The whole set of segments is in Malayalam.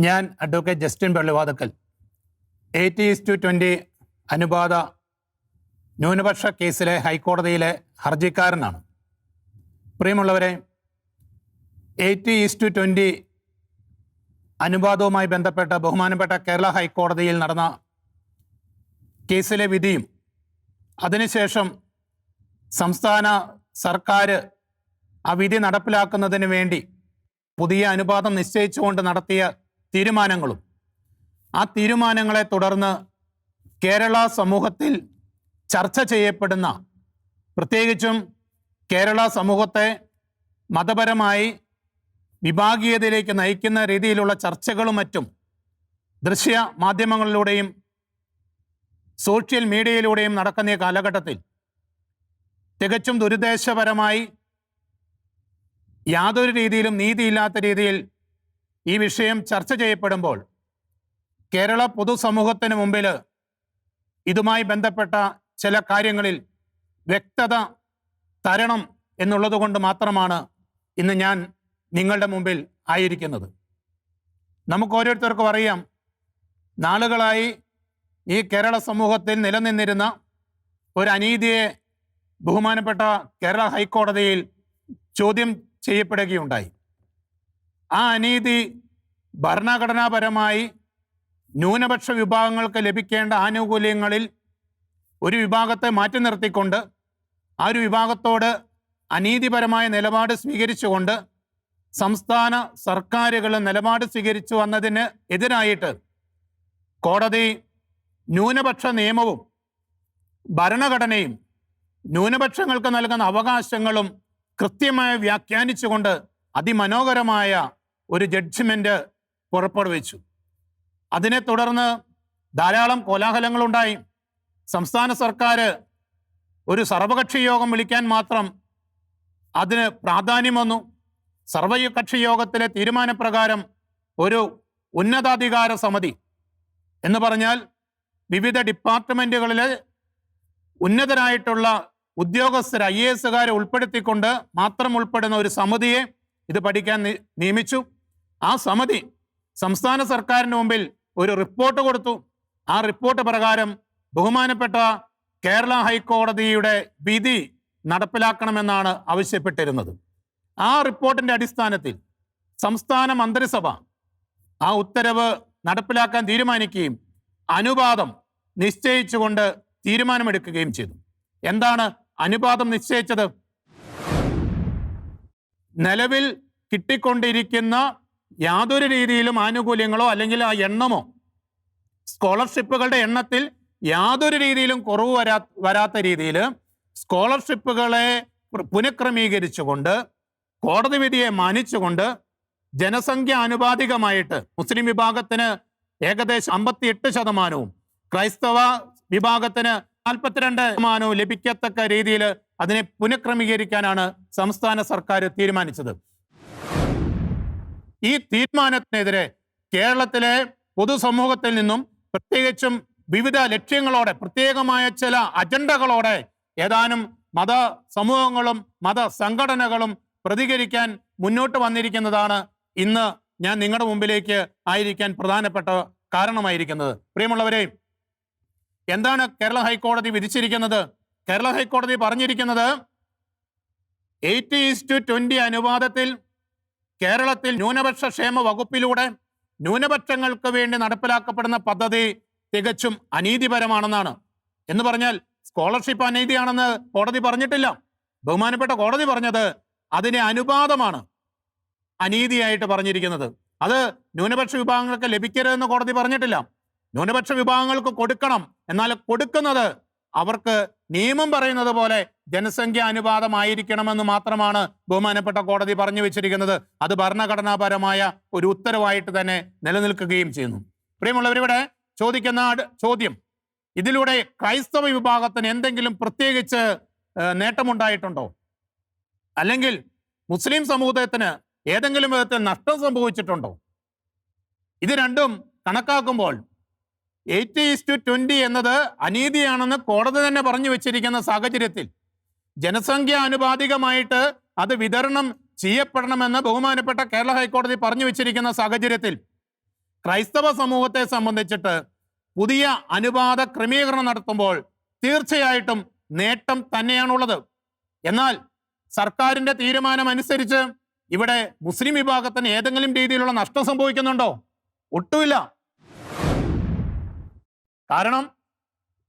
ഞാൻ അഡ്വക്കേറ്റ് ജസ്റ്റിൻ പള്ളിവാതക്കൽ 80:20 അനുപാത ന്യൂനപക്ഷ കേസിലെ ഹൈക്കോടതിയിലെ ഹർജിക്കാരനാണ്. പ്രിയമുള്ളവരെ, 80:20 അനുപാതവുമായി ബന്ധപ്പെട്ട ബഹുമാനപ്പെട്ട കേരള ഹൈക്കോടതിയിൽ നടന്ന കേസിലെ വിധിയും അതിനുശേഷം സംസ്ഥാന സർക്കാർ ആ വിധി നടപ്പിലാക്കുന്നതിന് വേണ്ടി പുതിയ അനുപാതം നിശ്ചയിച്ചുകൊണ്ട് നടത്തിയ തീരുമാനങ്ങളും ആ തീരുമാനങ്ങളെ തുടർന്ന് കേരള സമൂഹത്തിൽ ചർച്ച ചെയ്യപ്പെടുന്ന, പ്രത്യേകിച്ചും കേരള സമൂഹത്തെ മതപരമായി വിഭാഗീയതയിലേക്ക് നയിക്കുന്ന രീതിയിലുള്ള ചർച്ചകളും മറ്റും ദൃശ്യ മാധ്യമങ്ങളിലൂടെയും സോഷ്യൽ മീഡിയയിലൂടെയും നടക്കുന്ന ഈ കാലഘട്ടത്തിൽ തികച്ചും ദുരുദ്ദേശപരമായി യാതൊരു രീതിയിലും നീതിയില്ലാത്ത രീതിയിൽ ഈ വിഷയം ചർച്ച ചെയ്യപ്പെടുമ്പോൾ കേരള പൊതുസമൂഹത്തിന് മുമ്പിൽ ഇതുമായി ബന്ധപ്പെട്ട ചില കാര്യങ്ങളിൽ വ്യക്തത തരണം എന്നുള്ളത് കൊണ്ട് മാത്രമാണ് ഇന്ന് ഞാൻ നിങ്ങളുടെ മുമ്പിൽ ആയിരിക്കുന്നത്. നമുക്ക് ഓരോരുത്തർക്കും അറിയാം, നാളുകളായി ഈ കേരള സമൂഹത്തിൽ നിലനിന്നിരുന്ന ഒരു അനീതിയെ ബഹുമാനപ്പെട്ട കേരള ഹൈക്കോടതിയിൽ ചോദ്യം ചെയ്യപ്പെടുകയുണ്ടായി. ആ അനീതി ഭരണഘടനാപരമായി ന്യൂനപക്ഷ വിഭാഗങ്ങൾക്ക് ലഭിക്കേണ്ട ആനുകൂല്യങ്ങളിൽ ഒരു വിഭാഗത്തെ മാറ്റി നിർത്തിക്കൊണ്ട് ആ ഒരു വിഭാഗത്തോട് അനീതിപരമായ നിലപാട് സ്വീകരിച്ചുകൊണ്ട് സംസ്ഥാന സർക്കാരുകൾ നിലപാട് സ്വീകരിച്ചു വന്നതിന് എതിരായിട്ട് കോടതി ന്യൂനപക്ഷ നിയമവും ഭരണഘടനയും ന്യൂനപക്ഷങ്ങൾക്ക് നൽകുന്ന അവകാശങ്ങളും കൃത്യമായി വ്യാഖ്യാനിച്ചുകൊണ്ട് അതിമനോഹരമായ ഒരു ജഡ്ജ്മെന്റ് പുറപ്പെടുവിച്ചു. അതിനെ തുടർന്ന് ധാരാളം കോലാഹലങ്ങളുണ്ടായി. സംസ്ഥാന സർക്കാർ ഒരു സർവകക്ഷി യോഗം വിളിക്കാൻ മാത്രം അതിന് പ്രാധാന്യം വന്നു. സർവകക്ഷി യോഗത്തിലെ തീരുമാനപ്രകാരം ഒരു ഉന്നതാധികാര സമിതി എന്ന് പറഞ്ഞാൽ വിവിധ ഡിപ്പാർട്ട്മെന്റുകളിലെ ഉന്നതരായിട്ടുള്ള ഉദ്യോഗസ്ഥർ, IAS ഉൾപ്പെടുത്തിക്കൊണ്ട് മാത്രം ഉൾപ്പെടുന്ന ഒരു സമിതിയെ ഇത് പഠിക്കാൻ നിയമിച്ചു. ആ സമിതി സംസ്ഥാന സർക്കാരിന് മുമ്പിൽ ഒരു റിപ്പോർട്ട് കൊടുത്തു. ആ റിപ്പോർട്ട് പ്രകാരം ബഹുമാനപ്പെട്ട കേരള ഹൈക്കോടതിയുടെ വിധി നടപ്പിലാക്കണമെന്നാണ് ആവശ്യപ്പെട്ടിരുന്നത്. ആ റിപ്പോർട്ടിന്റെ അടിസ്ഥാനത്തിൽ സംസ്ഥാന മന്ത്രിസഭ ആ ഉത്തരവ് നടപ്പിലാക്കാൻ തീരുമാനിക്കുകയും അനുപാതം നിശ്ചയിച്ചുകൊണ്ട് തീരുമാനമെടുക്കുകയും ചെയ്തു. എന്താണ് അനുപാതം നിശ്ചയിച്ചത്? നിലവിൽ കിട്ടിക്കൊണ്ടിരിക്കുന്ന യാതൊരു രീതിയിലും ആനുകൂല്യങ്ങളോ അല്ലെങ്കിൽ ആ എണ്ണമോ, സ്കോളർഷിപ്പുകളുടെ എണ്ണത്തിൽ യാതൊരു രീതിയിലും കുറവ് വരാത്ത രീതിയിൽ സ്കോളർഷിപ്പുകളെ പുനഃക്രമീകരിച്ചുകൊണ്ട് കോടതി വിധിയെ മാനിച്ചുകൊണ്ട് ജനസംഖ്യ ആനുപാതികമായിട്ട് മുസ്ലിം വിഭാഗത്തിന് ഏകദേശം 58%, ക്രൈസ്തവ വിഭാഗത്തിന് 42% ലഭിക്കത്തക്ക രീതിയിൽ അതിനെ പുനഃക്രമീകരിക്കാനാണ് സംസ്ഥാന സർക്കാർ തീരുമാനിച്ചത്. ഈ തീരുമാനത്തിനെതിരെ കേരളത്തിലെ പൊതുസമൂഹത്തിൽ നിന്നും, പ്രത്യേകിച്ചും വിവിധ ലക്ഷ്യങ്ങളോടെ, പ്രത്യേകമായ ചില അജണ്ടകളോടെ ഏതാനും മത സമൂഹങ്ങളും മത സംഘടനകളും പ്രതികരിക്കാൻ മുന്നോട്ട് വന്നിരിക്കുന്നതാണ് ഇന്ന് ഞാൻ നിങ്ങളുടെ മുമ്പിലേക്ക് ആയിരിക്കാൻ പ്രധാനപ്പെട്ട കാരണമായിരിക്കുന്നത്. പ്രിയമുള്ളവരെ, എന്താണ് കേരള ഹൈക്കോടതി വിധിച്ചിരിക്കുന്നത്? കേരള ഹൈക്കോടതി പറഞ്ഞിരിക്കുന്നത് 80:20 അനുപാതത്തിൽ കേരളത്തിൽ ന്യൂനപക്ഷ ക്ഷേമ വകുപ്പിലൂടെ ന്യൂനപക്ഷങ്ങൾക്ക് വേണ്ടി നടപ്പിലാക്കപ്പെടുന്ന പദ്ധതി തികച്ചും അനീതിപരമാണെന്നാണ്. എന്ന് പറഞ്ഞാൽ സ്കോളർഷിപ്പ് അനീതിയാണെന്ന് കോടതി പറഞ്ഞിട്ടില്ല. ബഹുമാനപ്പെട്ട കോടതി പറഞ്ഞത് അതിനെ അനുപാതമാണ് അനീതിയായിട്ട് പറഞ്ഞിരിക്കുന്നത്. അത് ന്യൂനപക്ഷ വിഭാഗങ്ങൾക്ക് ലഭിക്കരുതെന്ന് കോടതി പറഞ്ഞിട്ടില്ല. ന്യൂനപക്ഷ വിഭാഗങ്ങൾക്ക് കൊടുക്കണം, എന്നാൽ കൊടുക്കുന്നത് അവർക്ക് നിയമം പറയുന്നത് പോലെ ജനസംഖ്യ അനുപാതമായിരിക്കണമെന്ന് മാത്രമാണ് ബഹുമാനപ്പെട്ട കോടതി പറഞ്ഞു വെച്ചിരിക്കുന്നത്. അത് ഭരണഘടനാപരമായ ഒരു ഉത്തരവായിട്ട് തന്നെ നിലനിൽക്കുകയും ചെയ്യുന്നു. പ്രിയമുള്ളവരിവിടെ ചോദിക്കുന്ന ചോദ്യം, ഇതിലൂടെ ക്രൈസ്തവ വിഭാഗത്തിന് എന്തെങ്കിലും പ്രത്യേകിച്ച് നേട്ടമുണ്ടായിട്ടുണ്ടോ? അല്ലെങ്കിൽ മുസ്ലിം സമൂഹത്തിന് ഏതെങ്കിലും വിധത്തിൽ നഷ്ടം സംഭവിച്ചിട്ടുണ്ടോ? ഇത് രണ്ടും കണക്കാക്കുമ്പോൾ 80:20 എന്നത് അനീതിയാണെന്ന് കോടതി തന്നെ പറഞ്ഞു വെച്ചിരിക്കുന്ന സാഹചര്യത്തിൽ ജനസംഖ്യ ആനുപാതികമായിട്ട് അത് വിതരണം ചെയ്യപ്പെടണമെന്ന് ബഹുമാനപ്പെട്ട കേരള ഹൈക്കോടതി പറഞ്ഞു വെച്ചിരിക്കുന്ന സാഹചര്യത്തിൽ ക്രൈസ്തവ സമൂഹത്തെ സംബന്ധിച്ചിട്ട് പുതിയ അനുപാത ക്രമീകരണം നടത്തുമ്പോൾ തീർച്ചയായിട്ടും നേട്ടം തന്നെയാണുള്ളത്. എന്നാൽ സർക്കാരിന്റെ തീരുമാനം അനുസരിച്ച് ഇവിടെ മുസ്ലിം വിഭാഗത്തിന് ഏതെങ്കിലും രീതിയിലുള്ള നഷ്ടം സംഭവിക്കുന്നുണ്ടോ? ഒട്ടുമില്ല. കാരണം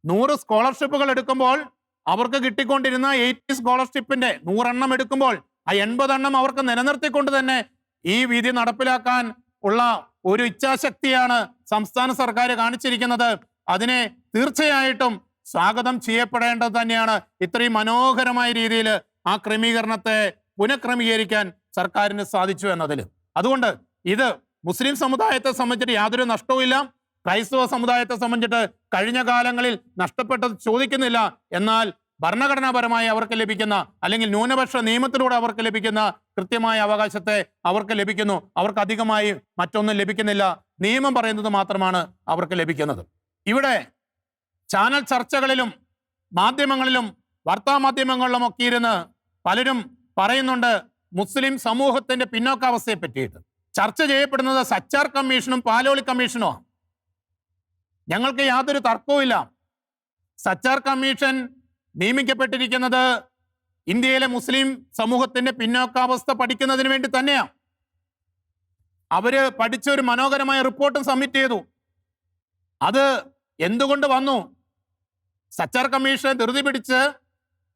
100 സ്കോളർഷിപ്പുകൾ എടുക്കുമ്പോൾ അവർക്ക് കിട്ടിക്കൊണ്ടിരുന്ന 80 സ്കോളർഷിപ്പിന്റെ 100 എണ്ണം എടുക്കുമ്പോൾ ആ 80 എണ്ണം അവർക്ക് നിലനിർത്തിക്കൊണ്ട് തന്നെ ഈ വിധി നടപ്പിലാക്കാൻ ഉള്ള ഒരു ഇച്ഛാശക്തിയാണ് സംസ്ഥാന സർക്കാർ കാണിച്ചിരിക്കുന്നത്. അതിനെ തീർച്ചയായിട്ടും സ്വാഗതം ചെയ്യപ്പെടേണ്ടത് തന്നെയാണ്. ഇത്രയും മനോഹരമായ രീതിയിൽ ആ ക്രമീകരണത്തെ പുനഃക്രമീകരിക്കാൻ സർക്കാരിന് സാധിച്ചു എന്നതിൽ. അതുകൊണ്ട് ഇത് മുസ്ലിം സമുദായത്തെ സംബന്ധിച്ചിട്ട് യാതൊരു നഷ്ടവുമില്ല. ക്രൈസ്തവ സമുദായത്തെ സംബന്ധിച്ചിട്ട് കഴിഞ്ഞ കാലങ്ങളിൽ നഷ്ടപ്പെട്ടത് ചോദിക്കുന്നില്ല. എന്നാൽ ഭരണഘടനാപരമായി അവർക്ക് ലഭിക്കുന്ന അല്ലെങ്കിൽ ന്യൂനപക്ഷ നിയമത്തിലൂടെ അവർക്ക് ലഭിക്കുന്ന കൃത്യമായ അവകാശത്തെ അവർക്ക് ലഭിക്കുന്നു. അവർക്ക് അധികമായി മറ്റൊന്നും ലഭിക്കുന്നില്ല. നിയമം പറയുന്നത് മാത്രമാണ് അവർക്ക് ലഭിക്കുന്നത്. ഇവിടെ ചാനൽ ചർച്ചകളിലും മാധ്യമങ്ങളിലും വാർത്താമാധ്യമങ്ങളിലും ഒക്കെ ഇരുന്ന് പലരും പറയുന്നുണ്ട് മുസ്ലിം സമൂഹത്തിന്റെ പിന്നോക്കാവസ്ഥയെ പറ്റിയിട്ട്. ചർച്ച ചെയ്യപ്പെടുന്നത് സച്ചാർ കമ്മീഷനും പാലോളി കമ്മീഷനുമാണ്. ഞങ്ങൾക്ക് യാതൊരു തർക്കവുമില്ല. സച്ചാർ കമ്മീഷൻ നിയമിക്കപ്പെട്ടിരിക്കുന്നത് ഇന്ത്യയിലെ മുസ്ലിം സമൂഹത്തിന്റെ പിന്നോക്കാവസ്ഥ പഠിക്കുന്നതിന് വേണ്ടി തന്നെയാണ്. അവര് പഠിച്ച ഒരു മനോഹരമായ റിപ്പോർട്ടും സബ്മിറ്റ് ചെയ്തു. അത് എന്തുകൊണ്ട് വന്നു? സച്ചാർ കമ്മീഷൻ ധൃതി പിടിച്ച്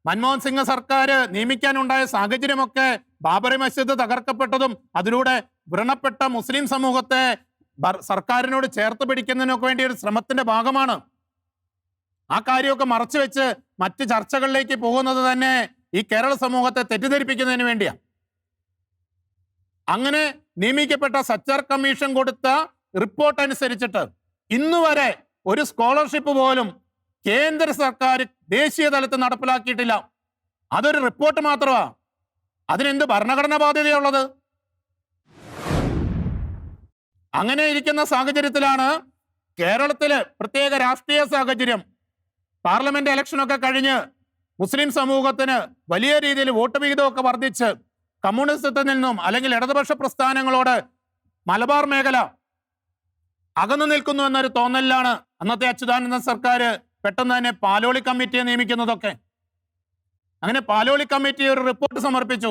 മൻമോഹൻ സിംഗ് സർക്കാർ നിയമിക്കാനുണ്ടായ സാഹചര്യമൊക്കെ ബാബറി മസ്ജിദ് തകർക്കപ്പെട്ടതും അതിലൂടെ വ്രണപ്പെട്ട മുസ്ലിം സമൂഹത്തെ സർക്കാരിനോട് ചേർത്ത് പിടിക്കുന്നതിനൊക്കെ വേണ്ടി ഒരു ശ്രമത്തിന്റെ ഭാഗമാണ്. ആ കാര്യമൊക്കെ മറച്ചു വെച്ച് മറ്റ് ചർച്ചകളിലേക്ക് പോകുന്നത് തന്നെ ഈ കേരള സമൂഹത്തെ തെറ്റിദ്ധരിപ്പിക്കുന്നതിന് വേണ്ടിയാണ്. അങ്ങനെ നിയമിക്കപ്പെട്ട സച്ചാർ കമ്മീഷൻ കൊടുത്ത റിപ്പോർട്ട് അനുസരിച്ചിട്ട് ഇന്നുവരെ ഒരു സ്കോളർഷിപ്പ് പോലും കേന്ദ്ര സർക്കാർ ദേശീയ തലത്തിൽ നടപ്പിലാക്കിയിട്ടില്ല. അതൊരു റിപ്പോർട്ട് മാത്രമാ. അതിനെന്ത് ഭരണഘടനാ ബാധ്യതയുള്ളത്? അങ്ങനെ ഇരിക്കുന്ന സാഹചര്യത്തിലാണ് കേരളത്തില് പ്രത്യേക രാഷ്ട്രീയ സാഹചര്യം, പാർലമെന്റ് ഇലക്ഷനൊക്കെ കഴിഞ്ഞ് മുസ്ലിം സമൂഹത്തിന് വലിയ രീതിയിൽ വോട്ട് വിഹിതമൊക്കെ വർദ്ധിച്ച് കമ്മ്യൂണിസത്തിൽ നിന്നും അല്ലെങ്കിൽ ഇടതുപക്ഷ പ്രസ്ഥാനങ്ങളോട് മലബാർ മേഖല അകന്നു നിൽക്കുന്നു എന്നൊരു തോന്നലിലാണ് അന്നത്തെ അച്യുതാനന്ദ സർക്കാർ പെട്ടെന്ന് തന്നെ പാലോളി കമ്മിറ്റിയെ നിയമിക്കുന്നതൊക്കെ. അങ്ങനെ പാലോളി കമ്മിറ്റി ഒരു റിപ്പോർട്ട് സമർപ്പിച്ചു.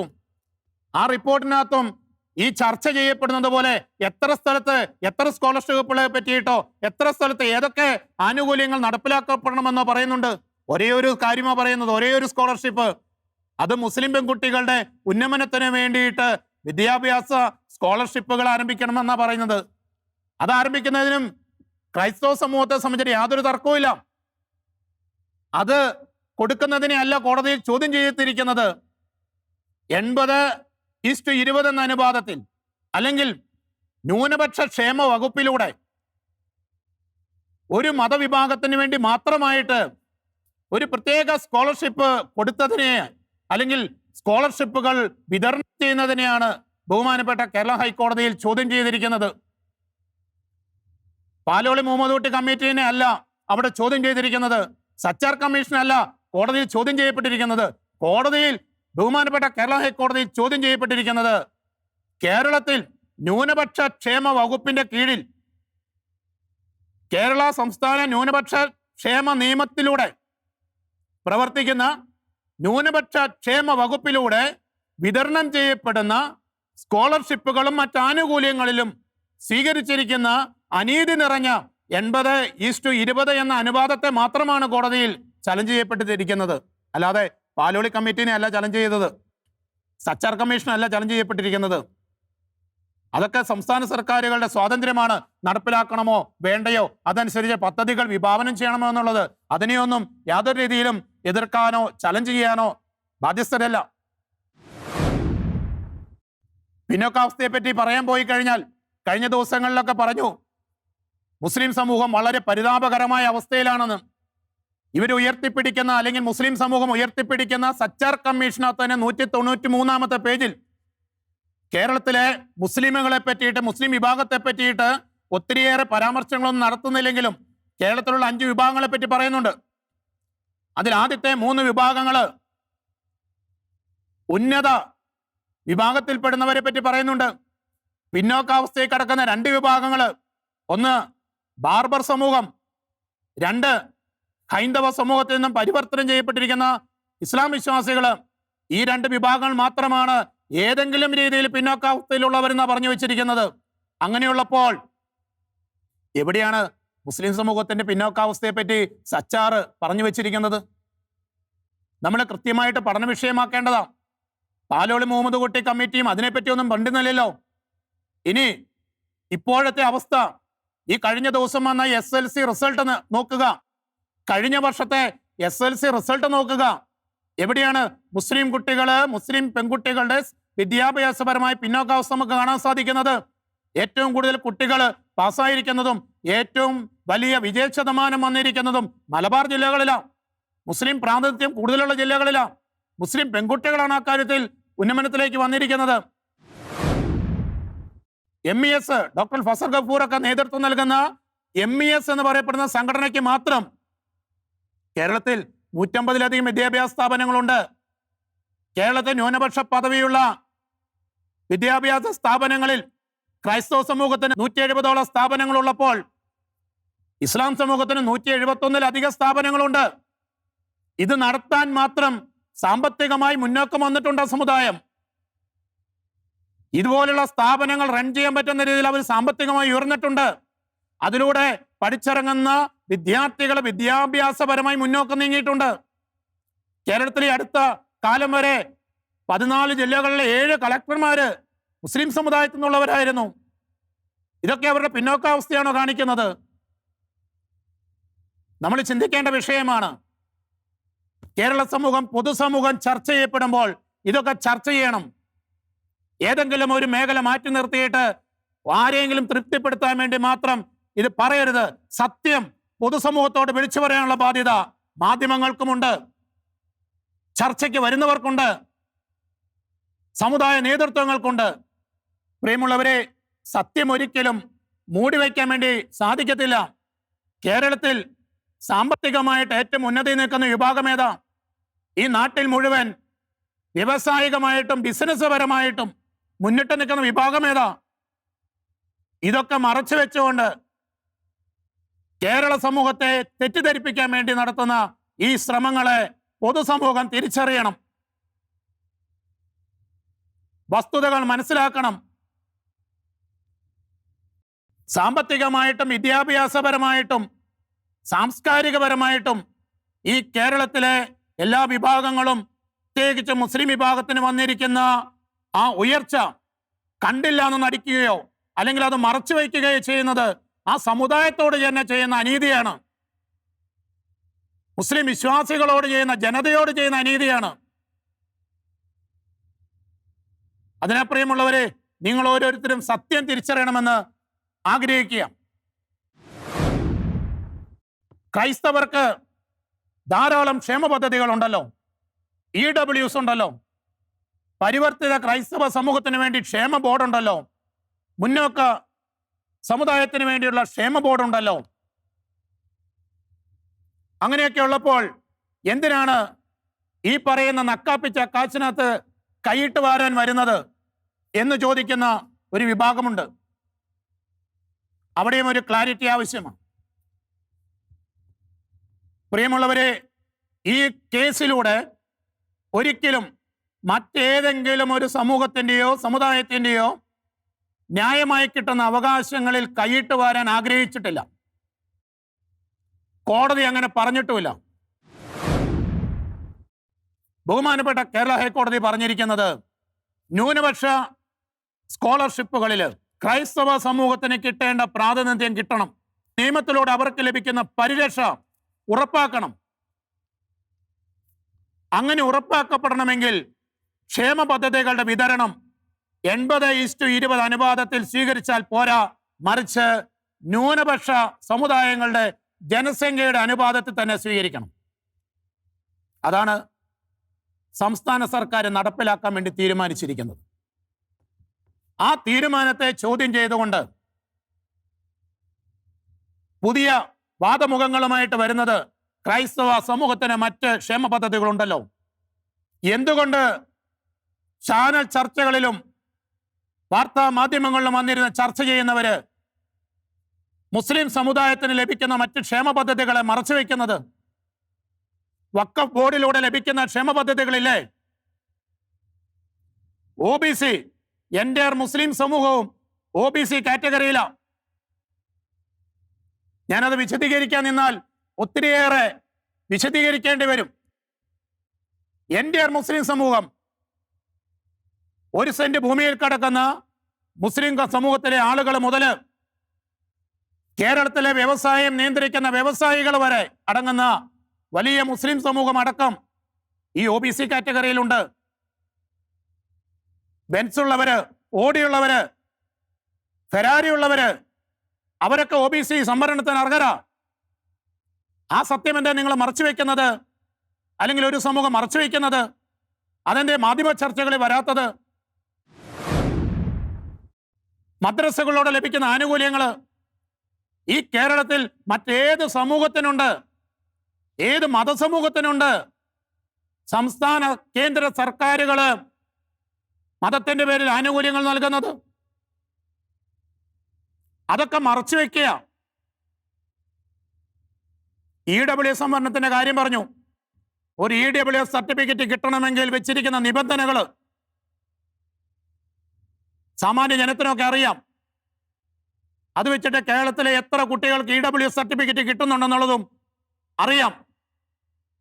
ആ റിപ്പോർട്ടിനകത്തും ഈ ചർച്ച ചെയ്യപ്പെടുന്നത് പോലെ എത്ര സ്ഥലത്ത് എത്ര സ്കോളർഷിപ്പുകളെ പറ്റിയിട്ടോ എത്ര സ്ഥലത്ത് ഏതൊക്കെ ആനുകൂല്യങ്ങൾ നടപ്പിലാക്കപ്പെടണമെന്നോ പറയുന്നുണ്ട്. ഒരേ ഒരു കാര്യമാണ് പറയുന്നത്, ഒരേ ഒരു സ്കോളർഷിപ്പ്. അത് മുസ്ലിം പെൺകുട്ടികളുടെ ഉന്നമനത്തിന് വേണ്ടിയിട്ട് വിദ്യാഭ്യാസ സ്കോളർഷിപ്പുകൾ ആരംഭിക്കണമെന്നാണ് പറയുന്നത്. അത് ആരംഭിക്കുന്നതിനും ക്രൈസ്തവ സമൂഹത്തെ സംബന്ധിച്ച് യാതൊരു തർക്കവുമില്ല. അത് കൊടുക്കുന്നതിനെ അല്ല കോടതിയിൽ ചോദ്യം ചെയ്തിരിക്കുന്നത്. 80:20 എന്ന അനുപാതത്തിൽ അല്ലെങ്കിൽ ന്യൂനപക്ഷ ക്ഷേമ വകുപ്പിലൂടെ ഒരു മതവിഭാഗത്തിന് വേണ്ടി മാത്രമായിട്ട് ഒരു പ്രത്യേക സ്കോളർഷിപ്പ് കൊടുത്തതിനെ അല്ലെങ്കിൽ സ്കോളർഷിപ്പുകൾ വിതരണം ചെയ്യുന്നതിനെയാണ് ബഹുമാനപ്പെട്ട കേരള ഹൈക്കോടതിയിൽ ചോദ്യം ചെയ്തിരിക്കുന്നത്. പാലോളി മുഹമ്മദ് കുട്ടി കമ്മിറ്റീനെ അല്ല അവിടെ ചോദ്യം ചെയ്തിരിക്കുന്നത്. സച്ചാർ കമ്മീഷനല്ല കോടതിയിൽ ചോദ്യം ചെയ്യപ്പെട്ടിരിക്കുന്നത്. കോടതിയിൽ ബഹുമാനപ്പെട്ട കേരള ഹൈക്കോടതിയിൽ ചോദ്യം ചെയ്യപ്പെട്ടിരിക്കുന്നത് കേരളത്തിൽ ന്യൂനപക്ഷ ക്ഷേമ വകുപ്പിന്റെ കീഴിൽ കേരള സംസ്ഥാന ന്യൂനപക്ഷ ക്ഷേമ നിയമത്തിലൂടെ പ്രവർത്തിക്കുന്ന ന്യൂനപക്ഷ ക്ഷേമ വകുപ്പിലൂടെ വിതരണം ചെയ്യപ്പെടുന്ന സ്കോളർഷിപ്പുകളും മറ്റാനുകൂല്യങ്ങളിലും സ്വീകരിച്ചിരിക്കുന്ന അനീതി നിറഞ്ഞ 80:20 എന്ന അനുപാതത്തെ മാത്രമാണ് കോടതിയിൽ ചലഞ്ച് ചെയ്യപ്പെട്ടിരിക്കുന്നത്. അല്ലാതെ പാലോളി കമ്മിറ്റിനെ അല്ല ചലഞ്ച് ചെയ്തത്, സച്ചാർ കമ്മീഷനല്ല ചലഞ്ച് ചെയ്യപ്പെട്ടിരിക്കുന്നത്. അതൊക്കെ സംസ്ഥാന സർക്കാരുകളുടെ സ്വാതന്ത്ര്യമാണ്. നടപ്പിലാക്കണമോ വേണ്ടയോ അതനുസരിച്ച് പദ്ധതികൾ വിഭാവനം ചെയ്യണമോ എന്നുള്ളത്. അതിനെയൊന്നും യാതൊരു രീതിയിലും എതിർക്കാനോ ചലഞ്ച് ചെയ്യാനോ ബാധ്യസ്ഥരല്ല. പിന്നോക്കാവസ്ഥയെ പറ്റി പറയാൻ പോയി കഴിഞ്ഞാൽ കഴിഞ്ഞ ദിവസങ്ങളിലൊക്കെ പറഞ്ഞു മുസ്ലിം സമൂഹം വളരെ പരിതാപകരമായ അവസ്ഥയിലാണെന്ന്. ഇവർ ഉയർത്തിപ്പിടിക്കുന്ന അല്ലെങ്കിൽ മുസ്ലിം സമൂഹം ഉയർത്തിപ്പിടിക്കുന്ന സച്ചാർ കമ്മീഷനകത്ത് തന്നെ 193-ാമത്തെ പേജിൽ കേരളത്തിലെ മുസ്ലിമുകളെ പറ്റിയിട്ട് മുസ്ലിം വിഭാഗത്തെ പറ്റിയിട്ട് ഒത്തിരിയേറെ പരാമർശങ്ങളൊന്നും നടത്തുന്നില്ലെങ്കിലും കേരളത്തിലുള്ള 5 വിഭാഗങ്ങളെ പറ്റി പറയുന്നുണ്ട്. അതിൽ ആദ്യത്തെ 3 വിഭാഗങ്ങൾ ഉന്നത വിഭാഗത്തിൽപ്പെടുന്നവരെ പറ്റി പറയുന്നുണ്ട്. പിന്നോക്കാവസ്ഥയിൽ കിടക്കുന്ന 2 വിഭാഗങ്ങൾ, ഒന്ന് ബാർബർ സമൂഹം, രണ്ട് ഹൈന്ദവ സമൂഹത്തിൽ നിന്നും പരിവർത്തനം ചെയ്യപ്പെട്ടിരിക്കുന്ന ഇസ്ലാം വിശ്വാസികൾ. ഈ രണ്ട് വിഭാഗങ്ങൾ മാത്രമാണ് ഏതെങ്കിലും രീതിയിൽ പിന്നോക്കാവസ്ഥയിലുള്ളവരെന്നാണ് പറഞ്ഞു വെച്ചിരിക്കുന്നത്. അങ്ങനെയുള്ളപ്പോൾ എവിടെയാണ് മുസ്ലിം സമൂഹത്തിന്റെ പിന്നോക്കാവസ്ഥയെ പറ്റി സച്ചാറ് പറഞ്ഞു വെച്ചിരിക്കുന്നത്? നമ്മൾ കൃത്യമായിട്ട് പഠന വിഷയമാക്കേണ്ടതാ. പാലോളി മുഹമ്മദ് കുട്ടി കമ്മിറ്റിയും അതിനെപ്പറ്റി ഒന്നും പണ്ടുന്നില്ലല്ലോ. ഇനി ഇപ്പോഴത്തെ അവസ്ഥ, ഈ കഴിഞ്ഞ ദിവസം വന്ന SLC റിസൾട്ട് നോക്കുക, കഴിഞ്ഞ വർഷത്തെ SLC റിസൾട്ട് നോക്കുക. എവിടെയാണ് മുസ്ലിം കുട്ടികള്, മുസ്ലിം പെൺകുട്ടികളുടെ വിദ്യാഭ്യാസപരമായ പിന്നോക്കാവസ്ഥ നമുക്ക് കാണാൻ സാധിക്കുന്നത്? ഏറ്റവും കൂടുതൽ കുട്ടികൾ പാസ്സായിരിക്കുന്നതും ഏറ്റവും വലിയ വിജയ ശതമാനം വന്നിരിക്കുന്നതും മലബാർ ജില്ലകളിലാണ്. മുസ്ലിം പ്രാതിനിധ്യം കൂടുതലുള്ള ജില്ലകളിലാണ്. മുസ്ലിം പെൺകുട്ടികളാണ് അക്കാര്യത്തിൽ ഉന്നമനത്തിലേക്ക് വന്നിരിക്കുന്നത്. MES ഡോക്ടർ ഫസൽ ഗഫൂർ ഒക്കെ നേതൃത്വം നൽകുന്ന MES എന്ന് പറയപ്പെടുന്ന സംഘടനയ്ക്ക് മാത്രം കേരളത്തിൽ 150-ലധികം വിദ്യാഭ്യാസ സ്ഥാപനങ്ങളുണ്ട്. കേരളത്തിൽ ന്യൂനപക്ഷ പദവിയുള്ള വിദ്യാഭ്യാസ സ്ഥാപനങ്ങളിൽ ക്രൈസ്തവ സമൂഹത്തിന് 170ഓളം സ്ഥാപനങ്ങളുള്ളപ്പോൾ ഇസ്ലാം സമൂഹത്തിന് 171-ലധികം സ്ഥാപനങ്ങളുണ്ട്. ഇത് നടത്താൻ മാത്രം സാമ്പത്തികമായി മുന്നോക്കം വന്നിട്ടുണ്ട് സമുദായം. ഇതുപോലുള്ള സ്ഥാപനങ്ങൾ റൺ ചെയ്യാൻ പറ്റുന്ന രീതിയിൽ അവർ സാമ്പത്തികമായി ഉയർന്നിട്ടുണ്ട്. അതിലൂടെ പഠിച്ചിറങ്ങുന്ന വിദ്യാർത്ഥികൾ വിദ്യാഭ്യാസപരമായി മുന്നോക്കം നീങ്ങിയിട്ടുണ്ട്. കേരളത്തിലെ അടുത്ത കാലം വരെ 14 ജില്ലകളിലെ 7 കളക്ടർമാര് മുസ്ലിം സമുദായത്തിൽ നിന്നുള്ളവരായിരുന്നു. ഇതൊക്കെ അവരുടെ പിന്നോക്കാവസ്ഥയാണോ കാണിക്കുന്നത്? നമ്മൾ ചിന്തിക്കേണ്ട വിഷയമാണ്. കേരള സമൂഹം, പൊതുസമൂഹം ചർച്ച ചെയ്യപ്പെടുമ്പോൾ ഇതൊക്കെ ചർച്ച ചെയ്യണം. ഏതെങ്കിലും ഒരു മേഖല മാറ്റി നിർത്തിയിട്ട് ആരെങ്കിലും തൃപ്തിപ്പെടുത്താൻ വേണ്ടി മാത്രം ഇത് പറയരുത്. സത്യം പൊതുസമൂഹത്തോട് വിളിച്ചു പറയാനുള്ള ബാധ്യത മാധ്യമങ്ങൾക്കുമുണ്ട്, ചർച്ചയ്ക്ക് വരുന്നവർക്കുണ്ട്, സമുദായ നേതൃത്വങ്ങൾക്കുണ്ട്. പ്രിയമുള്ളവരെ, സത്യം ഒരിക്കലും മൂടിവയ്ക്കാൻ വേണ്ടി സാധിക്കത്തില്ല. കേരളത്തിൽ സാമ്പത്തികമായിട്ട് ഏറ്റവും ഉന്നതി നിൽക്കുന്ന വിഭാഗം ഏതാ? ഈ നാട്ടിൽ മുഴുവൻ വ്യവസായികമായിട്ടും ബിസിനസ് പരമായിട്ടും മുന്നിട്ട് നിൽക്കുന്ന വിഭാഗം ഏതാ? ഇതൊക്കെ മറച്ചു വെച്ചുകൊണ്ട് കേരള സമൂഹത്തെ തെറ്റിദ്ധരിപ്പിക്കാൻ വേണ്ടി നടത്തുന്ന ഈ ശ്രമങ്ങളെ പൊതുസമൂഹം തിരിച്ചറിയണം, വസ്തുതകൾ മനസ്സിലാക്കണം. സാമ്പത്തികമായിട്ടും വിദ്യാഭ്യാസപരമായിട്ടും സാംസ്കാരികപരമായിട്ടും ഈ കേരളത്തിലെ എല്ലാ വിഭാഗങ്ങളും, പ്രത്യേകിച്ച് മുസ്ലിം വിഭാഗത്തിന് വന്നിരിക്കുന്ന ആ ഉയർച്ച കണ്ടില്ല എന്ന് നടിക്കുകയോ അല്ലെങ്കിൽ അത് മറച്ചു വയ്ക്കുകയോ ചെയ്യുന്നത് ആ സമുദായത്തോട് തന്നെ ചെയ്യുന്ന അനീതിയാണ്. മുസ്ലിം വിശ്വാസികളോട് ചെയ്യുന്ന, ജനതയോട് ചെയ്യുന്ന അനീതിയാണ്. അതിനെ പ്രിയമുള്ളവരെ, നിങ്ങൾ ഓരോരുത്തരും സത്യം തിരിച്ചറിയണമെന്ന് ആഗ്രഹിക്കുക. ക്രൈസ്തവർക്ക് ധാരാളം ക്ഷേമ പദ്ധതികൾ ഉണ്ടല്ലോ, EWS ഉണ്ടല്ലോ, പരിവർത്തിത ക്രൈസ്തവ സമൂഹത്തിന് വേണ്ടി ക്ഷേമ ബോർഡ് ഉണ്ടല്ലോ, മുന്നോക്ക സമുദായത്തിന് വേണ്ടിയുള്ള ക്ഷേമ ബോർഡ് ഉണ്ടല്ലോ. അങ്ങനെയൊക്കെ ഉള്ളപ്പോൾ എന്തിനാണ് ഈ പറയുന്ന നക്കാപ്പിച്ച കാച്ചിനകത്ത് കൈയിട്ട് വാരാൻ വരുന്നത് എന്ന് ചോദിക്കുന്ന ഒരു വിഭാഗമുണ്ട്. അവിടെയും ഒരു ക്ലാരിറ്റി ആവശ്യമാണ്. പ്രിയമുള്ളവരെ, ഈ കേസിലൂടെ ഒരിക്കലും മറ്റേതെങ്കിലും ഒരു സമൂഹത്തിൻ്റെയോ സമുദായത്തിൻ്റെയോ ന്യായമായി കിട്ടുന്ന അവകാശങ്ങളിൽ കൈയിട്ട് വാരാൻ ആഗ്രഹിച്ചിട്ടില്ല. കോടതി അങ്ങനെ പറഞ്ഞിട്ടുമില്ല. ബഹുമാനപ്പെട്ട കേരള ഹൈക്കോടതി പറഞ്ഞിരിക്കുന്നത് ന്യൂനപക്ഷ സ്കോളർഷിപ്പുകളിൽ ക്രൈസ്തവ സമൂഹത്തിന് കിട്ടേണ്ട പ്രാതിനിധ്യം കിട്ടണം, നിയമത്തിലൂടെ അവർക്ക് ലഭിക്കുന്ന പരിരക്ഷ ഉറപ്പാക്കണം. അങ്ങനെ ഉറപ്പാക്കപ്പെടണമെങ്കിൽ ക്ഷേമ പദ്ധതികളുടെ വിതരണം 80:20 അനുപാതത്തിൽ സ്വീകരിച്ചാൽ പോരാ, മറിച്ച് ന്യൂനപക്ഷ സമുദായങ്ങളുടെ ജനസംഖ്യയുടെ അനുപാതത്തിൽ തന്നെ സ്വീകരിക്കണം. അതാണ് സംസ്ഥാന സർക്കാർ നടപ്പിലാക്കാൻ വേണ്ടി തീരുമാനിച്ചിരിക്കുന്നത്. ആ തീരുമാനത്തെ ചോദ്യം ചെയ്തുകൊണ്ട് പുതിയ വാദമുഖങ്ങളുമായിട്ട് വരുന്നത് ക്രൈസ്തവ സമൂഹത്തിന് മറ്റ് ക്ഷേമ പദ്ധതികളുണ്ടല്ലോ, എന്തുകൊണ്ട് ചാനൽ ചർച്ചകളിലും വാർത്താ മാധ്യമങ്ങളിലും വന്നിരുന്ന് ചർച്ച ചെയ്യുന്നവര് മുസ്ലിം സമുദായത്തിന് ലഭിക്കുന്ന മറ്റ് ക്ഷേമ പദ്ധതികളെ മറച്ചുവെക്കുന്നത്? വഖഫ് ബോർഡിലൂടെ ലഭിക്കുന്ന ക്ഷേമ പദ്ധതികളില്ലേ? OBC എൻ്റെ മുസ്ലിം സമൂഹവും OBC കാറ്റഗറിയിലാണ്. ഞാനത് വിശദീകരിക്കാൻ നിന്നാൽ ഒത്തിരിയേറെ വിശദീകരിക്കേണ്ടി വരും. എൻ്റെ മുസ്ലിം സമൂഹം 1 സെന്റ് ഭൂമിയിൽ കിടക്കുന്ന മുസ്ലിം സമൂഹത്തിലെ ആളുകൾ മുതൽ കേരളത്തിലെ വ്യവസായം നിയന്ത്രിക്കുന്ന വ്യവസായികൾ വരെ അടങ്ങുന്ന വലിയ മുസ്ലിം സമൂഹം അടക്കം ഈ OBC കാറ്റഗറിയിലുണ്ട്. ബെൻസ് ഉള്ളവര്, ഓടിയുള്ളവര്, ഫെരാരി ഉള്ളവര്, അവരൊക്കെ OBC സംവരണത്തിന് അർഹരാ. ആ സത്യം എന്താ നിങ്ങൾ മറച്ചു വെക്കുന്നത്? അല്ലെങ്കിൽ ഒരു സമൂഹം മറച്ചു വയ്ക്കുന്നത്? അതെന്റെ മാധ്യമ ചർച്ചകളിൽ വരാത്തത്? മദ്രസകളോട് ലഭിക്കുന്ന ആനുകൂല്യങ്ങൾ ഈ കേരളത്തിൽ മറ്റേത് സമൂഹത്തിനുണ്ട്? ഏത് മതസമൂഹത്തിനുണ്ട്? സംസ്ഥാന കേന്ദ്ര സർക്കാരുകൾ മതത്തിന്റെ പേരിൽ ആനുകൂല്യങ്ങൾ നൽകുന്നത്? അതൊക്കെ മറച്ചു വെക്കുക. EWS സംവരണത്തിന്റെ കാര്യം പറഞ്ഞു. ഒരു EWS സർട്ടിഫിക്കറ്റ് കിട്ടണമെങ്കിൽ വെച്ചിരിക്കുന്ന നിബന്ധനകൾ സാമാന്യ ജനത്തിനൊക്കെ അറിയാം. അത് വെച്ചിട്ട് കേരളത്തിലെ എത്ര കുട്ടികൾക്ക് EWS സർട്ടിഫിക്കറ്റ് കിട്ടുന്നുണ്ടെന്നുള്ളതും അറിയാം.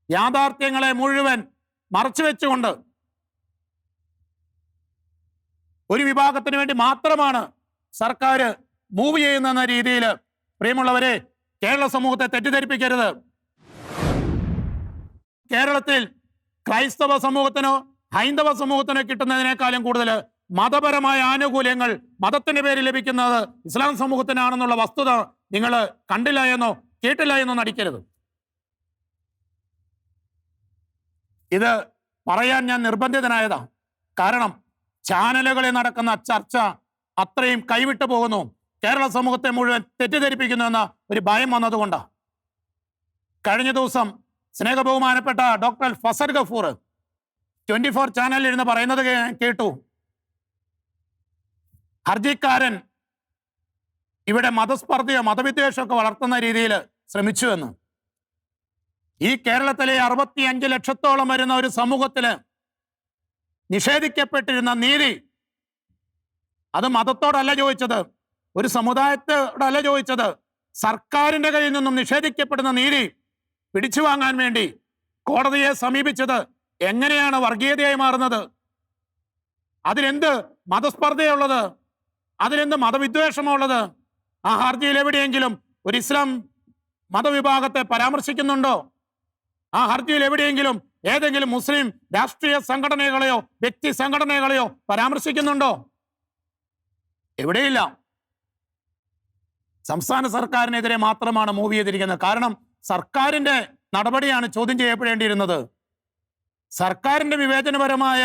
യാഥാർത്ഥ്യങ്ങളെ മുഴുവൻ മറച്ചു വെച്ചുകൊണ്ട് ഒരു വിഭാഗത്തിന് വേണ്ടി മാത്രമാണ് സർക്കാർ മൂവ് ചെയ്യുന്ന രീതിയിൽ, പ്രിയമുള്ളവരെ, കേരള സമൂഹത്തെ തെറ്റിദ്ധരിപ്പിക്കരുത്. കേരളത്തിൽ ക്രൈസ്തവ സമൂഹത്തിനോ ഹൈന്ദവ സമൂഹത്തിനോ കിട്ടുന്നതിനേക്കാളും കൂടുതൽ മതപരമായ ആനുകൂല്യങ്ങൾ മതത്തിന്റെ പേരിൽ ലഭിക്കുന്നത് ഇസ്ലാം സമൂഹത്തിനാണെന്നുള്ള വസ്തുത നിങ്ങൾ കണ്ടില്ല എന്നോ കേട്ടില്ല എന്നോ നടിക്കരുത്. ഇത് പറയാൻ ഞാൻ നിർബന്ധിതനായതാണ്. കാരണം ചാനലുകളിൽ നടക്കുന്ന ചർച്ച അത്രയും കൈവിട്ടു പോകുന്നു, കേരള സമൂഹത്തെ മുഴുവൻ തെറ്റിദ്ധരിപ്പിക്കുന്നു എന്ന ഒരു ഭയം വന്നതുകൊണ്ടാണ്. കഴിഞ്ഞ ദിവസം സ്നേഹബഹുമാനപ്പെട്ട ഡോക്ടർ ഫസൽ ഗഫൂർ 24 ചാനലിൽ ഇരുന്ന് പറയുന്നത് കേട്ടു. ഹർജിക്കാരൻ ഇവിടെ മതസ്പർദ്ധയോ മതവിദ്വേഷമൊക്കെ വളർത്തുന്ന രീതിയിൽ ശ്രമിച്ചു എന്ന്. ഈ കേരളത്തിലെ 65 ലക്ഷത്തോളം വരുന്ന ഒരു സമൂഹത്തിന് നിഷേധിക്കപ്പെട്ടിരുന്ന നീതി, അത് മതത്തോടല്ല ചോദിച്ചത്, ഒരു സമുദായത്തോടല്ല ചോദിച്ചത്, സർക്കാരിന്റെ കയ്യിൽ നിന്നും നിഷേധിക്കപ്പെടുന്ന നീതി പിടിച്ചു വാങ്ങാൻ വേണ്ടി കോടതിയെ സമീപിച്ചത് എങ്ങനെയാണ് വർഗീയതയായി മാറുന്നത്? അതിലെന്ത് മതസ്പർദ്ധയുള്ളത്? അതിലെന്ത് മതവിദ്വേഷമുള്ളത്? ആ ഹർജിയിൽ എവിടെയെങ്കിലും ഒരു ഇസ്ലാം മതവിഭാഗത്തെ പരാമർശിക്കുന്നുണ്ടോ? ആ ഹർജിയിൽ എവിടെയെങ്കിലും ഏതെങ്കിലും മുസ്ലിം രാഷ്ട്രീയ സംഘടനകളെയോ വ്യക്തി സംഘടനകളെയോ പരാമർശിക്കുന്നുണ്ടോ? എവിടെയില്ല. സംസ്ഥാന സർക്കാരിനെതിരെ മാത്രമാണ് മൂവ് ചെയ്തിരിക്കുന്നത്. കാരണം സർക്കാരിന്റെ നടപടിയാണ് ചോദ്യം ചെയ്യപ്പെടേണ്ടിയിരുന്നത്. സർക്കാരിന്റെ വിവേചനപരമായ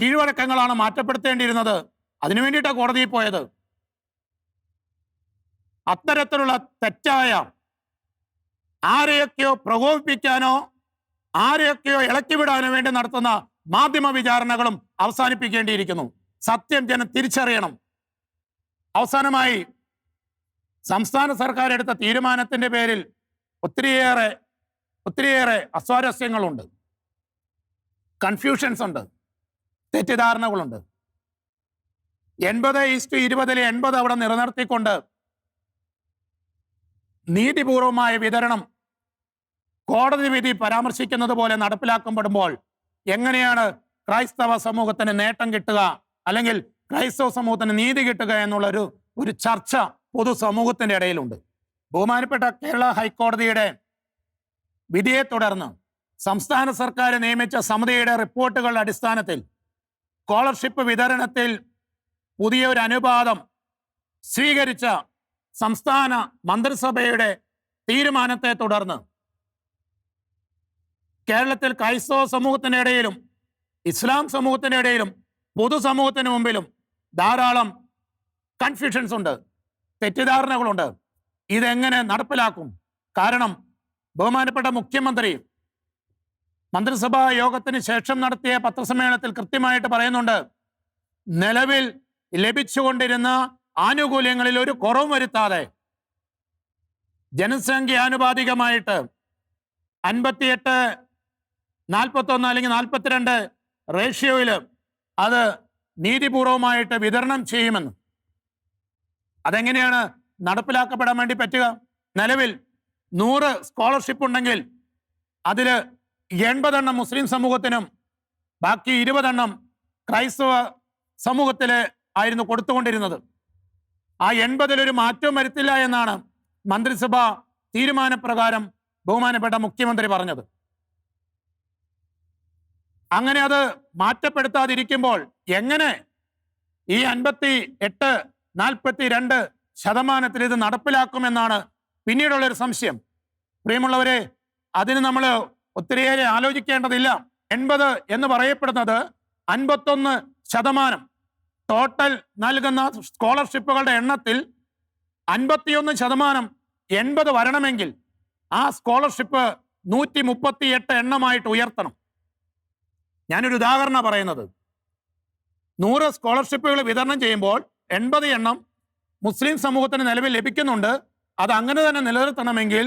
കീഴ്വഴക്കങ്ങളാണ് മാറ്റപ്പെടുത്തേണ്ടിയിരുന്നത്. അതിനു വേണ്ടിയിട്ടാണ് കോടതിയിൽ പോയത്. അത്തരത്തിലുള്ള തെറ്റായ ആരെയൊക്കെയോ പ്രകോപിപ്പിക്കാനോ ആരെയൊക്കെയോ ഇളക്കിവിടാനോ വേണ്ടി നടത്തുന്ന മാധ്യമ വിചാരണകളും അവസാനിപ്പിക്കേണ്ടിയിരിക്കുന്നു. സത്യം ജനം തിരിച്ചറിയണം. അവസാനമായി, സംസ്ഥാന സർക്കാർ എടുത്ത തീരുമാനത്തിന്റെ പേരിൽ ഒത്തിരിയേറെ അസ്വാരസ്യങ്ങളുണ്ട്, കൺഫ്യൂഷൻസ് ഉണ്ട്, തെറ്റിദ്ധാരണകളുണ്ട്. 80:20 80 അവിടെ നിലനിർത്തിക്കൊണ്ട് നീതിപൂർവമായ വിതരണം കോടതി വിധി പരാമർശിക്കുന്നത് പോലെ നടപ്പിലാക്കപ്പെടുമ്പോൾ എങ്ങനെയാണ് ക്രൈസ്തവ സമൂഹത്തിന് നേട്ടം കിട്ടുക, അല്ലെങ്കിൽ ക്രൈസ്തവ സമൂഹത്തിന് നീതി കിട്ടുക എന്നുള്ളൊരു ചർച്ച പൊതുസമൂഹത്തിന്റെ ഇടയിലുണ്ട്. ബഹുമാനപ്പെട്ട കേരള ഹൈക്കോടതിയുടെ വിധിയെ തുടർന്ന് സംസ്ഥാന സർക്കാർ നിയമിച്ച സമിതിയുടെ റിപ്പോർട്ടുകളുടെ അടിസ്ഥാനത്തിൽ സ്കോളർഷിപ്പ് വിതരണത്തിൽ പുതിയ ഒരു അനുപാതം സ്വീകരിച്ച സംസ്ഥാന മന്ത്രിസഭയുടെ തീരുമാനത്തെ തുടർന്ന് കേരളത്തിൽ ക്രൈസ്തവ സമൂഹത്തിന്റെ ഇടയിലും ഇസ്ലാം സമൂഹത്തിന്റെ ഇടയിലും പൊതുസമൂഹത്തിന് മുമ്പിലും ധാരാളം കൺഫ്യൂഷൻസ് ഉണ്ട്, തെറ്റിദ്ധാരണകളുണ്ട്. ഇതെങ്ങനെ നടപ്പിലാക്കും? കാരണം ബഹുമാനപ്പെട്ട മുഖ്യമന്ത്രി മന്ത്രിസഭാ യോഗത്തിന് ശേഷം നടത്തിയ പത്രസമ്മേളനത്തിൽ കൃത്യമായിട്ട് പറയുന്നുണ്ട്, നിലവിൽ ലഭിച്ചുകൊണ്ടിരുന്ന ആനുകൂല്യങ്ങളിൽ ഒരു കുറവും വരുത്താതെ ജനസംഖ്യാനുപാതികമായിട്ട് 58-41 അല്ലെങ്കിൽ 42 റേഷ്യോയിൽ അത് നീതിപൂർവമായിട്ട് വിതരണം ചെയ്യുമെന്ന്. അതെങ്ങനെയാണ് നടപ്പിലാക്കപ്പെടാൻ വേണ്ടി പറ്റുക? നിലവിൽ 100 സ്കോളർഷിപ്പ് ഉണ്ടെങ്കിൽ അതിൽ 80 മുസ്ലിം സമൂഹത്തിനും ബാക്കി 20 ക്രൈസ്തവ സമൂഹത്തിൽ ആയിരുന്നു കൊടുത്തുകൊണ്ടിരുന്നത്. ആ 80 ഒരു മാറ്റവും വരുത്തില്ല എന്നാണ് മന്ത്രിസഭ തീരുമാനപ്രകാരം ബഹുമാനപ്പെട്ട മുഖ്യമന്ത്രി പറഞ്ഞത്. അങ്ങനെ അത് മാറ്റപ്പെടുത്താതിരിക്കുമ്പോൾ എങ്ങനെ ഈ 58-42% ഇത് നടപ്പിലാക്കുമെന്നാണ് പിന്നീടുള്ളൊരു സംശയം. പ്രിയമുള്ളവരെ, അതിന് നമ്മൾ ഒത്തിരിയേറെ ആലോചിക്കേണ്ടതില്ല. 80 എന്ന് പറയപ്പെടുന്നത് 51% ടോട്ടൽ നൽകുന്ന സ്കോളർഷിപ്പുകളുടെ എണ്ണത്തിൽ 51% 80 വരണമെങ്കിൽ ആ സ്കോളർഷിപ്പ് 138 എണ്ണമായിട്ട് ഉയർത്തണം. ഞാനൊരു ഉദാഹരണം പറയുന്നത്, 100 സ്കോളർഷിപ്പുകൾ വിതരണം ചെയ്യുമ്പോൾ 80 എണ്ണം മുസ്ലിം സമൂഹത്തിന് നിലവിൽ ലഭിക്കുന്നുണ്ട്. അത് അങ്ങനെ തന്നെ നിലനിർത്തണമെങ്കിൽ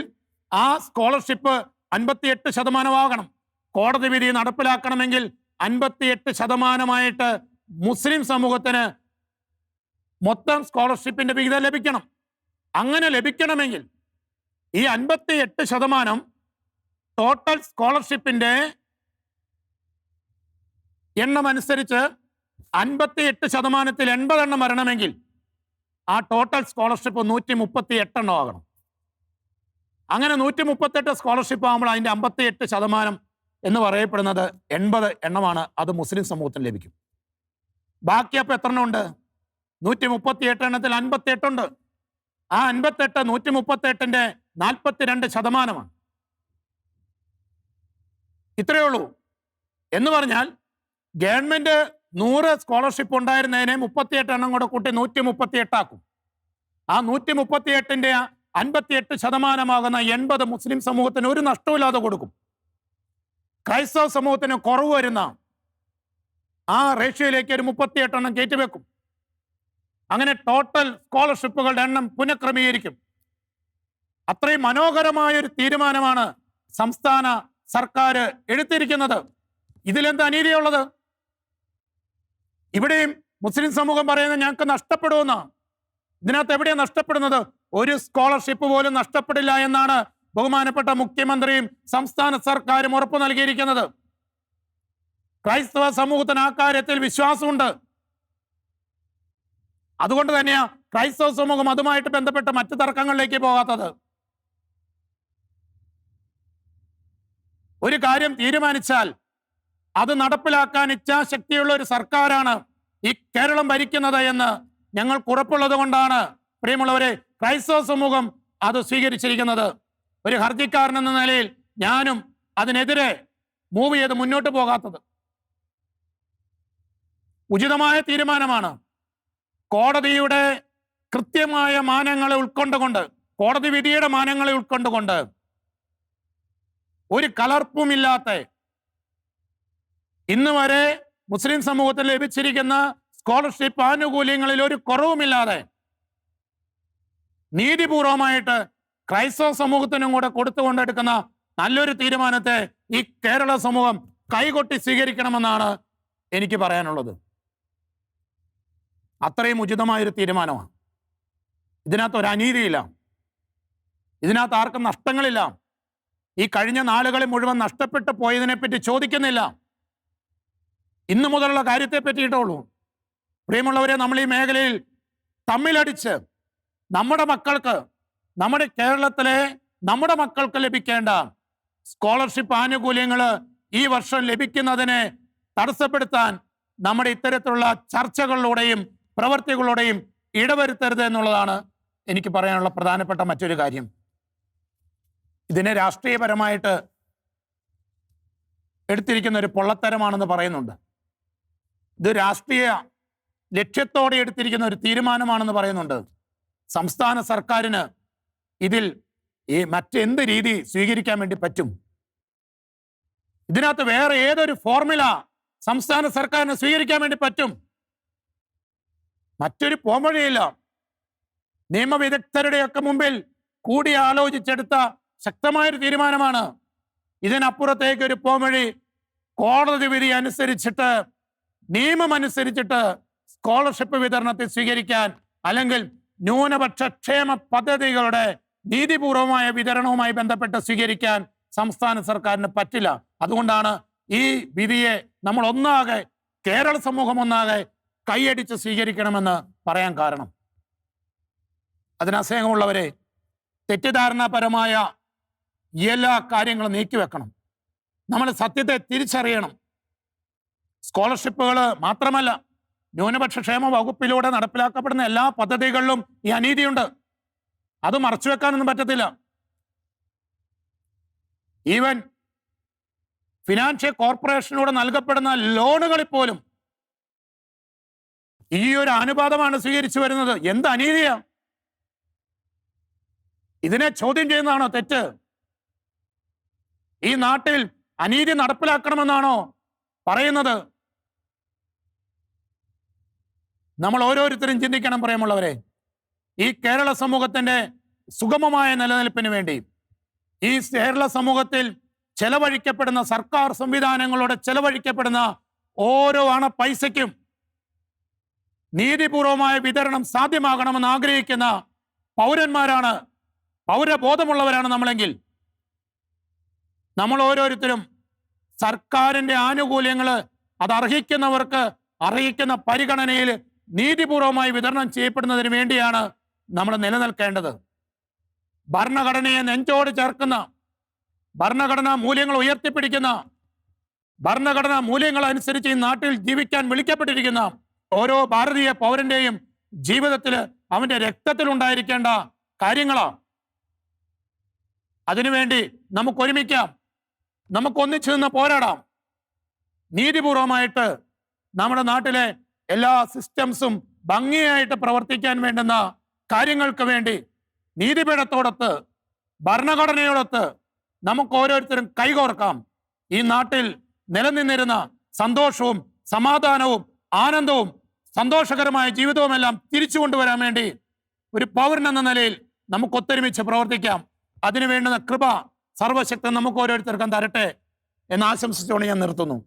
ആ സ്കോളർഷിപ്പ് 58% ആകണം. കോടതി വിധി നടപ്പിലാക്കണമെങ്കിൽ 58% മുസ്ലിം സമൂഹത്തിന് മൊത്തം സ്കോളർഷിപ്പിന്റെ വിഹിതം ലഭിക്കണം. അങ്ങനെ ലഭിക്കണമെങ്കിൽ ഈ 58% ടോട്ടൽ സ്കോളർഷിപ്പിന്റെ എണ്ണം അനുസരിച്ച് 58%-ൽ 80 വരണമെങ്കിൽ ആ ടോട്ടൽ സ്കോളർഷിപ്പ് 138 ആകണം. അങ്ങനെ 138 സ്കോളർഷിപ്പ് ആകുമ്പോൾ അതിൻ്റെ 58% എന്ന് പറയപ്പെടുന്നത് 80 എണ്ണമാണ്. അത് മുസ്ലിം സമൂഹത്തിന് ലഭിക്കും. ബാക്കി അപ്പോൾ എത്ര ഉണ്ട്? 138 എണ്ണത്തിൽ 58 ഉണ്ട്. ആ 58 138-ന്റെ 42%. ഇത്രയേ ഉള്ളൂ. എന്ന് പറഞ്ഞാൽ ഗവൺമെന്റ് 100 സ്കോളർഷിപ്പ് ഉണ്ടായിരുന്നതിനെ 38 എണ്ണം കൂടെ കൂട്ടി 138 ആക്കും. ആ 138-ന്റെ 58%-ആകുന്ന 80 മുസ്ലിം സമൂഹത്തിന് ഒരു നഷ്ടമില്ലാതെ കൊടുക്കും. ക്രൈസ്തവ സമൂഹത്തിന് കുറവ് വരുന്ന ആ റേഷ്യോയിലേക്ക് ഒരു 38 എണ്ണം കയറ്റിവെക്കും. അങ്ങനെ ടോട്ടൽ സ്കോളർഷിപ്പുകളുടെ എണ്ണം പുനഃക്രമീകരിക്കും. അത്രയും മനോഹരമായൊരു തീരുമാനമാണ് സംസ്ഥാന സർക്കാർ എടുത്തിരിക്കുന്നത്. ഇതിലെന്ത് അനീതിയുള്ളത്? ഇവിടെയും മുസ്ലിം സമൂഹം പറയുന്നത് ഞങ്ങൾക്ക് നഷ്ടപ്പെടുമെന്ന്. ഇതിനകത്ത് എവിടെയാണ് നഷ്ടപ്പെടുന്നത്? ഒരു സ്കോളർഷിപ്പ് പോലും നഷ്ടപ്പെടില്ല എന്നാണ് ബഹുമാനപ്പെട്ട മുഖ്യമന്ത്രിയും സംസ്ഥാന സർക്കാരും ഉറപ്പു നൽകിയിരിക്കുന്നത്. ക്രൈസ്തവ സമൂഹത്തിന് ആ കാര്യത്തിൽ വിശ്വാസമുണ്ട്. അതുകൊണ്ട് തന്നെയാണ് ക്രൈസ്തവ സമൂഹം അതുമായിട്ട് ബന്ധപ്പെട്ട് മറ്റു തർക്കങ്ങളിലേക്ക് പോകാത്തത്. ഒരു കാര്യം തീരുമാനിച്ചാൽ അത് നടപ്പിലാക്കാൻ ഇച്ഛാശക്തിയുള്ള ഒരു സർക്കാരാണ് ഈ കേരളം ഭരിക്കുന്നത് എന്ന് ഞങ്ങൾക്ക് ഉറപ്പുള്ളത് കൊണ്ടാണ് പ്രിയമുള്ളവരെ ക്രൈസ്തവ സമൂഹം അത് സ്വീകരിച്ചിരിക്കുന്നത്. ഒരു ഹർജിക്കാരൻ എന്ന നിലയിൽ ഞാനും അതിനെതിരെ മൂവ് ചെയ്ത് മുന്നോട്ട് പോകാത്തത്. ഉചിതമായ തീരുമാനമാണ്. കോടതിയുടെ കൃത്യമായ മാനങ്ങളെ ഉൾക്കൊണ്ടുകൊണ്ട്, കോടതി വിധിയുടെ മാനങ്ങളെ ഉൾക്കൊണ്ടുകൊണ്ട് ഒരു കലർപ്പുമില്ലാത്ത ഇന്ന് വരെ മുസ്ലിം സമൂഹത്തിൽ ലഭിച്ചിരിക്കുന്ന സ്കോളർഷിപ്പ് ആനുകൂല്യങ്ങളിൽ ഒരു കുറവുമില്ലാതെ നീതിപൂർവമായിട്ട് ക്രൈസ്തവ സമൂഹത്തിനും കൂടെ കൊടുത്തുകൊണ്ടെടുക്കുന്ന നല്ലൊരു തീരുമാനത്തെ ഈ കേരള സമൂഹം കൈകൊട്ടി സ്വീകരിക്കണമെന്നാണ് എനിക്ക് പറയാനുള്ളത്. അത്രയും ഉചിതമായൊരു തീരുമാനമാണ്. ഇതിനകത്ത് ഒരു അനീതിയില്ല, ഇതിനകത്ത് ആർക്കും നഷ്ടങ്ങളില്ല. ഈ കഴിഞ്ഞ നാളുകളിൽ മുഴുവൻ നഷ്ടപ്പെട്ടു പോയതിനെപ്പറ്റി ചോദിക്കുന്നില്ല. ഇന്നു മുതലുള്ള കാര്യത്തെ പറ്റിയിട്ടുള്ളൂ. പ്രിയമുള്ളവരെ, നമ്മൾ ഈ മേഖലയിൽ തമ്മിലടിച്ച് നമ്മുടെ മക്കൾക്ക്, നമ്മുടെ കേരളത്തിലെ നമ്മുടെ മക്കൾക്ക് ലഭിക്കേണ്ട സ്കോളർഷിപ്പ് ആനുകൂല്യങ്ങൾ ഈ വർഷം ലഭിക്കുന്നതിനെ തടസ്സപ്പെടുത്താൻ നമ്മുടെ ഇത്തരത്തിലുള്ള ചർച്ചകളിലൂടെയും പ്രവർത്തികളിലൂടെയും ഇടവരുത്തരുത് എന്നുള്ളതാണ് എനിക്ക് പറയാനുള്ള പ്രധാനപ്പെട്ട മറ്റൊരു കാര്യം. ഇതിനെ രാഷ്ട്രീയപരമായിട്ട് എടുത്തിരിക്കുന്ന ഒരു പൊള്ളത്തരമാണെന്ന് പറയുന്നുണ്ട്. ഇത് രാഷ്ട്രീയ ലക്ഷ്യത്തോടെ എടുത്തിരിക്കുന്ന ഒരു തീരുമാനമാണെന്ന് പറയുന്നുണ്ട്. സംസ്ഥാന സർക്കാരിന് ഇതിൽ ഈ മറ്റെന്ത് രീതി സ്വീകരിക്കാൻ വേണ്ടി പറ്റും? ഇതിനകത്ത് വേറെ ഏതൊരു ഫോർമുല സംസ്ഥാന സർക്കാരിന് സ്വീകരിക്കാൻ വേണ്ടി പറ്റും? മറ്റൊരു പോംവഴിയില്ല. നിയമവിദഗ്ധരുടെയൊക്കെ മുമ്പിൽ കൂടി ആലോചിച്ചെടുത്ത ശക്തമായൊരു തീരുമാനമാണ്. ഇതിനപ്പുറത്തേക്ക് ഒരു പോംവഴി കോടതി വിധി അനുസരിച്ചിട്ട്, നിയമം അനുസരിച്ചിട്ട് സ്കോളർഷിപ്പ് വിതരണത്തിൽ സ്വീകരിക്കാൻ, അല്ലെങ്കിൽ ന്യൂനപക്ഷ ക്ഷേമ പദ്ധതികളുടെ നീതിപൂർവമായ വിതരണവുമായി ബന്ധപ്പെട്ട് സ്വീകരിക്കാൻ സംസ്ഥാന സർക്കാരിന് പറ്റില്ല. അതുകൊണ്ടാണ് ഈ വിധിയെ നമ്മൾ ഒന്നാകെ, കേരള സമൂഹം ഒന്നാകെ കൈയടിച്ച് സ്വീകരിക്കണമെന്ന് പറയാൻ കാരണം. അതിനസ്നേഹമുള്ളവരെ, തെറ്റിദ്ധാരണാപരമായ എല്ലാ കാര്യങ്ങളും നീക്കിവെക്കണം. നമ്മൾ സത്യത്തെ തിരിച്ചറിയണം. സ്കോളർഷിപ്പുകൾ മാത്രമല്ല, ന്യൂനപക്ഷ ക്ഷേമ വകുപ്പിലൂടെ നടപ്പിലാക്കപ്പെടുന്ന എല്ലാ പദ്ധതികളിലും ഈ അനീതിയുണ്ട്. അത് മറച്ചുവെക്കാനൊന്നും പറ്റത്തില്ല. ഈവൻ ഫിനാൻഷ്യൽ കോർപ്പറേഷനിലൂടെ നൽകപ്പെടുന്ന ലോണുകളിൽ പോലും ഈ ഒരു അനുപാതമാണ് സ്വീകരിച്ചു വരുന്നത്. എന്ത് അനീതിയാ! ഇതിനെ ചോദ്യം ചെയ്യുന്നതാണോ തെറ്റ്? ഈ നാട്ടിൽ അനീതി നടപ്പിലാക്കണമെന്നാണോ പറയുന്നത്? നമ്മൾ ഓരോരുത്തരും ചിന്തിക്കണം പ്രിയമുള്ളവരെ. ഈ കേരള സമൂഹത്തിന്റെ സുഗമമായ നിലനിൽപ്പിന് വേണ്ടി, ഈ കേരള സമൂഹത്തിൽ ചെലവഴിക്കപ്പെടുന്ന സർക്കാർ സംവിധാനങ്ങളോട് ചെലവഴിക്കപ്പെടുന്ന ഓരോ അണ പൈസയ്ക്കും നീതിപൂർവമായ വിതരണം സാധ്യമാകണമെന്ന് ആഗ്രഹിക്കുന്ന പൗരന്മാരാണ്, പൗരബോധമുള്ളവരാണ് നമ്മളെങ്കിൽ, നമ്മൾ ഓരോരുത്തരും സർക്കാരിന്റെ ആനുകൂല്യങ്ങൾ അത് അർഹിക്കുന്നവർക്ക് അർഹിക്കുന്ന പരിഗണനയിൽ നീതിപൂർവമായി വിതരണം ചെയ്യപ്പെടുന്നതിന് വേണ്ടിയാണ് നമ്മൾ നിലനിൽക്കേണ്ടത്. ഭരണഘടനയെ നെഞ്ചോട് ചേർക്കുന്ന, ഭരണഘടനാ മൂല്യങ്ങൾ ഉയർത്തിപ്പിടിക്കുന്ന, ഭരണഘടനാ മൂല്യങ്ങൾ അനുസരിച്ച് ഈ നാട്ടിൽ ജീവിക്കാൻ വിളിക്കപ്പെട്ടിരിക്കുന്ന ഓരോ ഭാരതീയ പൗരന്റെയും ജീവിതത്തിൽ അവന്റെ രക്തത്തിലുണ്ടായിരിക്കേണ്ട കാര്യങ്ങളാണ്. അതിനുവേണ്ടി നമുക്ക് ഒരുമിക്കാം, നമുക്ക് ഒന്നിച്ചു നിന്ന് പോരാടാം. നീതിപൂർവമായിട്ട് നമ്മുടെ നാട്ടിലെ എല്ലാ സിസ്റ്റംസും ഭംഗിയായിട്ട് പ്രവർത്തിക്കാൻ വേണ്ടുന്ന കാര്യങ്ങൾക്ക് വേണ്ടി നീതിപീഠത്തോടൊത്ത്, ഭരണഘടനയോടൊത്ത് നമുക്ക് ഓരോരുത്തരും കൈകോർക്കാം. ഈ നാട്ടിൽ നിലനിന്നിരുന്ന സന്തോഷവും സമാധാനവും ആനന്ദവും സന്തോഷകരമായ ജീവിതവുമെല്ലാം തിരിച്ചു കൊണ്ടുവരാൻ വേണ്ടി ഒരു പൗരൻ എന്ന നിലയിൽ നമുക്ക് ഒത്തൊരുമിച്ച് പ്രവർത്തിക്കാം. അതിനു വേണ്ടുന്ന കൃപ സർവശക്തൻ നമുക്ക് ഓരോരുത്തർക്കും തരട്ടെ എന്ന് ആശംസിച്ചുകൊണ്ട് ഞാൻ നിർത്തുന്നു.